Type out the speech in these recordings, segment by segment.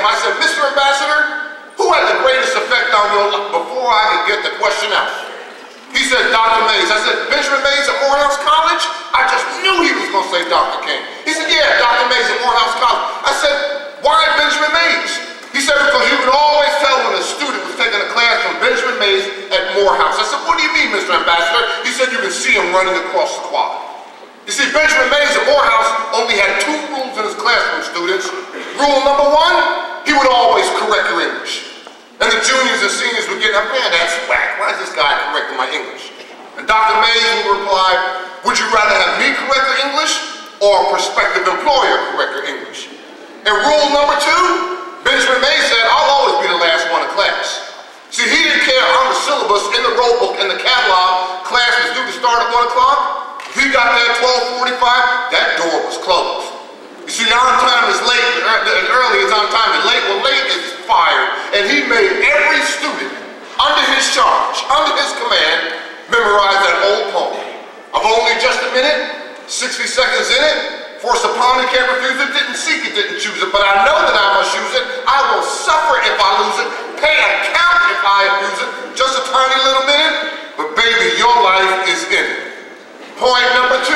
him, I said, Mr. Ambassador, who had the greatest effect on your life before I could get the question out? He said, Dr. Mays. I said, Benjamin Mays at Morehouse College? I just knew he was going to say Dr. King. He said, yeah, Dr. Mays at Morehouse College. I said, why Benjamin Mays? He said, because you could always tell when a student was taking a class from Benjamin Mays at Morehouse. I said, what do you mean, Mr. Ambassador? He said, you can see him running across the quad. You see, Benjamin Mays at Morehouse only had 2 rules in his classroom, students. Rule number 1, he would always correct your English. And the juniors and seniors would get up, man, that's whack. Why is this guy correcting my English? And Dr. Mays would reply, would you rather have me correct your English or a prospective employer correct your English? And rule number 2, Benjamin Mays said, I'll always be the last one in class. See, he didn't care on the syllabus, in the roll book, in the catalog, class was due to start at 1 o'clock. If he got there at 12:45, that door was closed. You see, on time is late, and early is on time, and late, well, late is fired. And he made every student under his charge, under his command, memorize that old poem. I've only just a minute, 60 seconds in it, force upon me, can't refuse it, didn't seek it, didn't choose it, but I know that I must use it. I will suffer if I lose it, pay account if I abuse it, just a tiny little minute, but baby, your life is in it. Point number 2.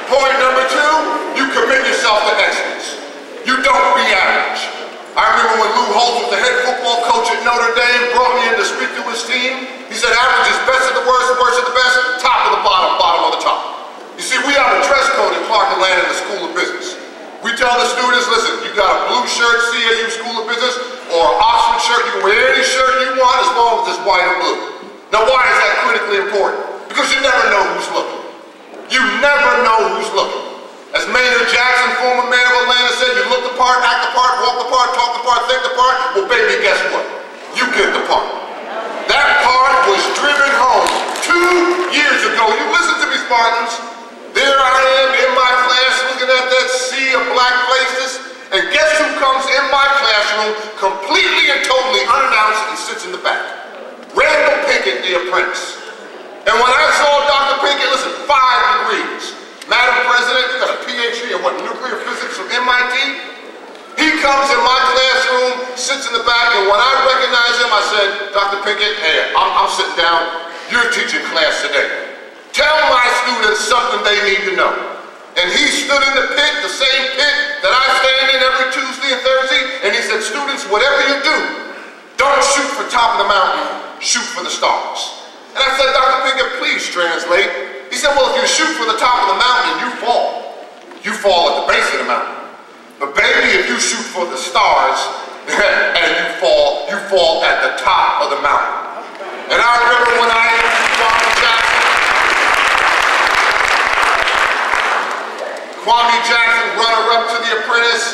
Point number 2, you commit yourself to excellence. You don't be average. I remember when Lou Holtz was the head football coach at Notre Dame, brought me in to speak to his team. He said, average is best of the worst of the best, top of the bottom, bottom of the top. You see, we have a dress code at Clark and Land in the School of Business. We tell the students, listen, you got a blue shirt, CAU School of Business, or an Oxford shirt, you can wear any shirt you want as long as it's white or blue. Now why is that critically important? Because you never know who's looking. You never know who's looking. As Maynard Jackson, former mayor of Atlanta, said, you look the part, act the part, walk the part, talk the part, think the part. Well, baby, guess what? You get the part. That part was driven home 2 years ago. You listen to me, Spartans. There I am in my class looking at that sea of black faces, and guess who comes in my classroom completely and totally unannounced and sits in the back? Randall Pinkett, the apprentice. And when I saw Dr. Pinkett, listen, 5 degrees. Madam President, you got a PhD in what, nuclear physics from MIT? He comes in my classroom, sits in the back, and when I recognize him, I said, Dr. Pinkett, hey, I'm sitting down, you're teaching class today. Tell my students something they need to know. And he stood in the pit, the same pit that I stand in every Tuesday and Thursday, and he said, students, whatever you do, don't shoot for top of the mountain, shoot for the stars. And I said, Dr. Pinkett, please translate. He said, well, if you shoot for the top of the mountain, you fall at the base of the mountain. But baby, if you shoot for the stars, and you fall at the top of the mountain. And I remember when I interviewed Kwame Jackson, runner-up to The Apprentice,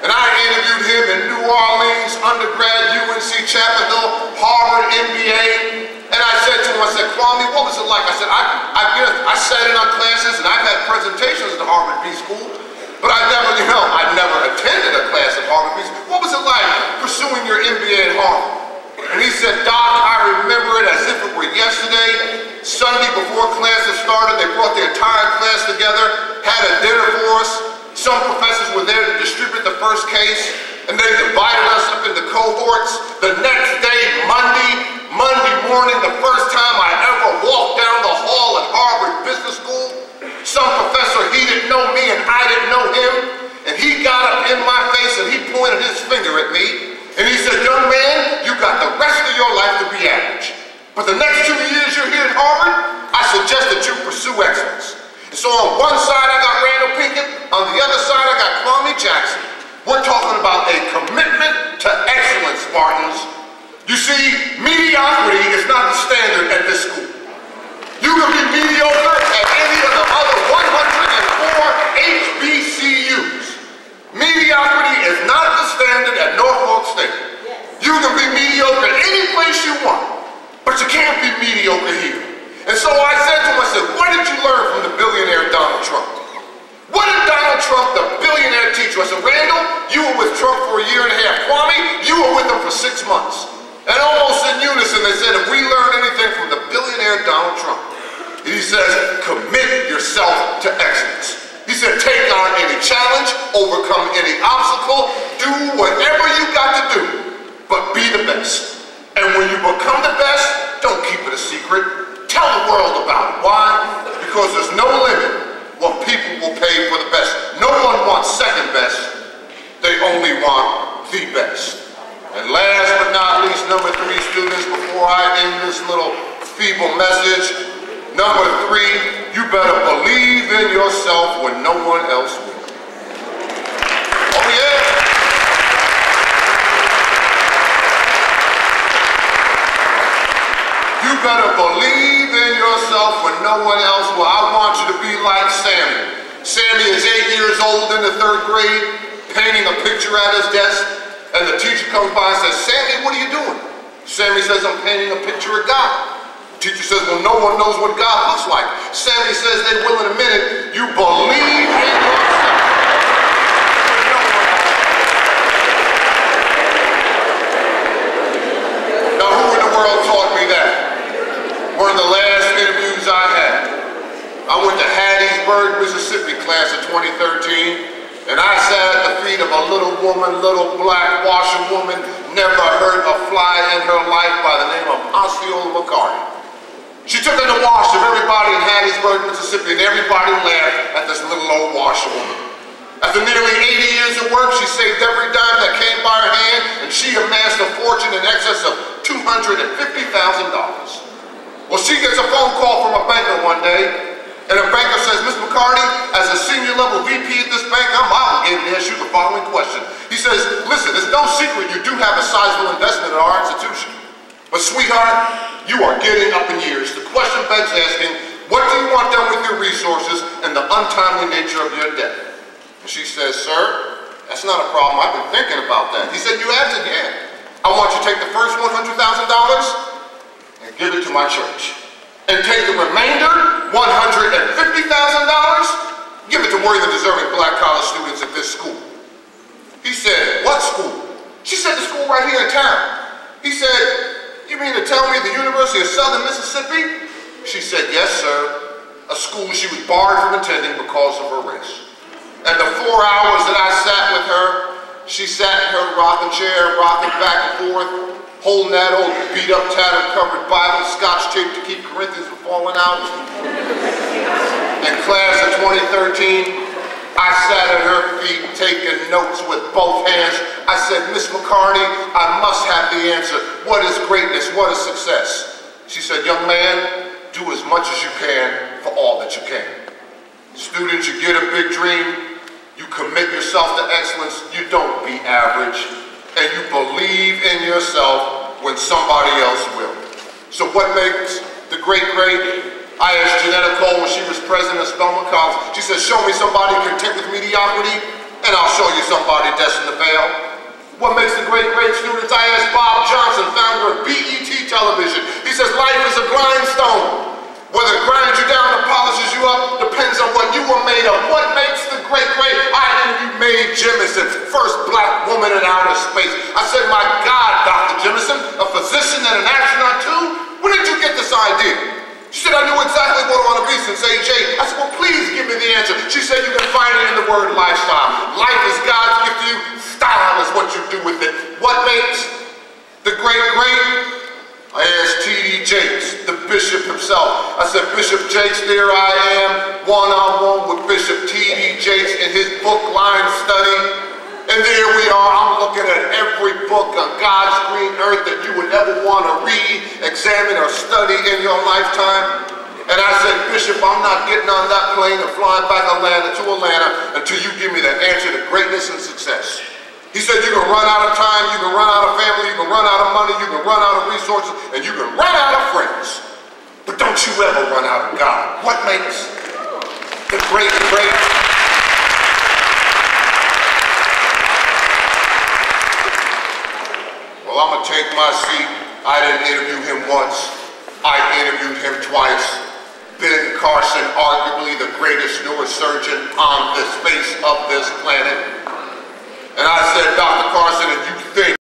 and I interviewed him in New Orleans, undergrad, UNC Chapel Hill, Harvard, MBA, and I said to him, I said, Kwame, what was it like? I said, I sat in on classes and I've had presentations at the Harvard B School, but I never attended a class at Harvard B School. What was it like pursuing your MBA at Harvard? And he said, Doc, I remember it as if it were yesterday. Sunday before classes started, they brought the entire class together, had a dinner for us. Some professors were there to distribute the first case, and they divided us up into cohorts. The next day, Monday morning, the first time I ever walked down the hall at Harvard Business School, some professor, he didn't know me and I didn't know him, and he got up in my face and he pointed his finger at me, and he said, young man, you got the rest of your life to be average. But the next 2 years you're here at Harvard, I suggest that you pursue excellence. And so on one side I got Randall Pinkett, on the other side I got Kwame Jackson. We're talking about a commitment to excellence, Spartans. You see, mediocrity is not the standard at this school. You can be mediocre at any of the other 104 HBCUs. Mediocrity is not the standard at Norfolk State. You can be mediocre any place you want. But you can't be mediocre here. And so I said to him, I said, what did you learn from the billionaire Donald Trump? What did Donald Trump, the billionaire, teach you? I said, Randall, you were with Trump for 1.5 years. Kwame, you were with him for 6 months. And almost in unison, they said, if we learn anything from the billionaire Donald Trump, says, commit yourself to excellence. He said, take on any challenge, overcome any obstacle, do whatever you got to do, but be the best. And when you become the best, don't keep it a secret. Tell the world about it. Why? Because there's no limit what people will pay for the best. No one wants second best. They only want the best. And last but not least, number 3, students, before I end this little feeble message, number 3, you better believe in yourself when no one else will. Oh yeah. You better believe in yourself when no one else will. I want you to be like Sammy. Sammy is 8 years old in the 3rd grade, painting a picture at his desk, and the teacher comes by and says, Sammy, what are you doing? Sammy says, I'm painting a picture of God. The teacher says, well, no one knows what God looks like. Sammy says, they will in a minute. You believe in yourself. Now, who in the world taught me that? One of the last interviews I had. I went to Hattiesburg, Mississippi class of 2013, and I sat at the feet of a little woman, little black washerwoman, never heard a fly in her life, by the name of Osceola McCarty. She took in the wash of everybody in Hattiesburg, Mississippi, and everybody laughed at this little old washerwoman. After nearly 80 years of work, she saved every dime that came by her hand, and she amassed a fortune in excess of $250,000. Well, she gets a phone call from a banker one day, and the banker says, Ms. McCarty, as a senior level VP at this bank, I'm obligated to ask you the following question. He says, listen, it's no secret you do have a sizable investment in our institution. But sweetheart, you are getting up in years. The question begs asking, what do you want done with your resources and the untimely nature of your debt? And she says, sir, that's not a problem. I've been thinking about that. He said, you have to, yeah. I want you to take the first $100,000 and give it to my church. And take the remainder, $150,000, give it to worthy and deserving black college students at this school. He said, what school? She said, the school right here in town. He said, you mean to tell me the University of Southern Mississippi? She said, yes, sir. A school she was barred from attending because of her race. And the 4 hours that I sat with her, she sat in her rocking chair, rocking back and forth, holding that old beat-up, tattered-covered Bible, scotch tape to keep Corinthians from falling out. In class of 2013, I sat at her feet taking notes with both hands. I said, Miss McCarty, I must have the answer. What is greatness? What is success? She said, young man, do as much as you can for all that you can. Students, you get a big dream, you commit yourself to excellence, you don't be average, and you believe in yourself when somebody else will. So what makes the great great? I asked Janetta Cole when she was president of Spelman College. She said, show me somebody content with mediocrity, and I'll show you somebody destined to fail. What makes the great great students? I asked Bob Johnson, founder of BET Television. He says, life is a grindstone. Whether it grinds you down or polishes you up depends on what you were made of. What makes the great great? I interviewed Mae Jemison, first black woman in outer space. I said, my God, Dr. Jemison, a physician and an astronaut too? Where did you get this idea? She said, I knew exactly what I want to be since age 8. I said, well, please give me the answer. She said, you can find it in the word lifestyle. Life is God's gift to you. Style is what you do with it. What makes the great great? I asked T.D. Jakes, the bishop himself. I said, Bishop Jakes, there I am, one-on-one with Bishop T.D. Jakes in his book line study. And there we are, I'm looking at every book on God's green earth that you would ever want to read, examine, or study in your lifetime. And I said, Bishop, I'm not getting on that plane and flying back to Atlanta until you give me the answer to greatness and success. He said, you can run out of time, you can run out of family, you can run out of money, you can run out of resources, and you can run out of friends. But don't you ever run out of God. What makes the great great? Well, I'm going to take my seat. I didn't interview him once. I interviewed him twice. Ben Carson, arguably the greatest neurosurgeon on the face of this planet. And I said, Dr. Carson, if you think